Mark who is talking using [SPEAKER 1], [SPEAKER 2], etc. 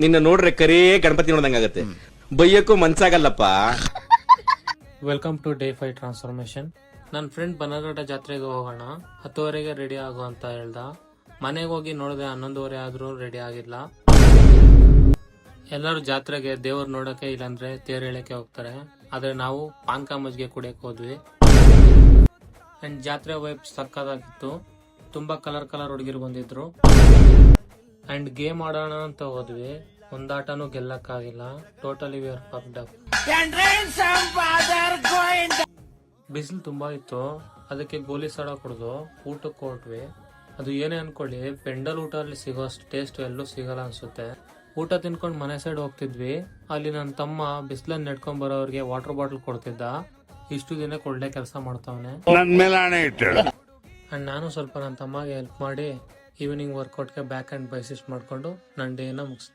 [SPEAKER 1] ನಿನ್ನ ನೋಡ್ರೆ ಕರೇ ಗಣಪತಿ ನೋಡ್ದಂಗಾಗತ್ತೆ, ಬೈಯಕ್ಕೂ ಮನ್ಸಾಗಲ್ಲಪ್ಪ.
[SPEAKER 2] Welcome to day 5 transformation. ನನ್ನ ಫ್ರೆಂಡ್ ಬನಗಡ ಜಾತ್ರೆಗೆ ಹೋಗೋಣ 10:30ಗೆ ರೆಡಿ ಆಗು ಅಂತ ಹೇಳ್ದ. ಮನೆಗೆ ಹೋಗಿ ನೋಡಿದೆ 11:30 ಆದ್ರೂ ರೆಡಿ ಆಗಿಲ್ಲ. ಎಲ್ಲರೂ ಜಾತ್ರೆಗೆ ದೇವ್ರ ನೋಡಕ್ಕೆ ಇಲ್ಲಾಂದ್ರೆ ತೇರ್ ಎಳಕ್ಕೆ ಹೋಗ್ತಾರೆ. ಆದ್ರೆ ನಾವು ಪಾನ್ಕ ಮಜ್ಜಿಗೆ ಕುಡಿಯಕ್ ಹೋದ್ವಿ. ಅಂಡ್ ಜಾತ್ರೆ ವೈಬ್ ಸಕ್ಕದಾಗಿತ್ತು. ತುಂಬಾ ಕಲರ್ ಹುಡುಗಿರು ಬಂದಿದ್ರು. ಅಂಡ್ ಗೇಮ್ ಆಡೋಣ ಅಂತ ಹೋದ್ವಿ. ಒಂದಾಟನೂ ಗೆಲ್ಲಕ್ಕಾಗಿಲ್ಲ. Totally we are fucked up. ಬಿಸಿಲು ತುಂಬಾ ಇತ್ತು, ಅದಕ್ಕೆ ಗೋಲಿ ಸಡ ಕುಡ್ದು ಊಟಕ್ಕೆ ಹೊರಟ್ವಿ. ಅದು ಏನೇ ಅನ್ಕೊಳ್ಳಿ, ಪೆಂಡಲ್ ಊಟ ಅಲ್ಲಿ ಸಿಗೋ ಟೇಸ್ಟ್ ಎಲ್ಲೂ ಸಿಗಲ್ಲ ಅನ್ಸುತ್ತೆ. ಊಟ ತಿನ್ಕೊಂಡು ಮನೆ ಸೈಡ್ ಹೋಗ್ತಿದ್ವಿ. ಅಲ್ಲಿ ನನ್ನ ತಮ್ಮ ಬಿಸಿಲನ್ನ ನೆಡ್ಕೊಂಡ್ ಬರೋರಿಗೆ ವಾಟರ್ ಬಾಟಲ್ ಕೊಡ್ತಿದ್ದ. ಇಷ್ಟು ದಿನ ಒಳ್ಳೆ ಕೆಲಸ ಮಾಡ್ತಾವನೆ. ಅಂಡ್ ನಾನು ಸ್ವಲ್ಪ ನನ್ನ ತಮ್ಮಗೆ ಹೆಲ್ಪ್ ಮಾಡಿ ಈವ್ನಿಂಗ್ ವರ್ಕೌಟ್ಗೆ ಬ್ಯಾಕ್ ಅಂಡ್ ಬೈಸಿಸ್ಟ್ ಮಾಡ್ಕೊಂಡು ನನ್ನ ಡೇನ ಮುಗಿಸ್ದೆ.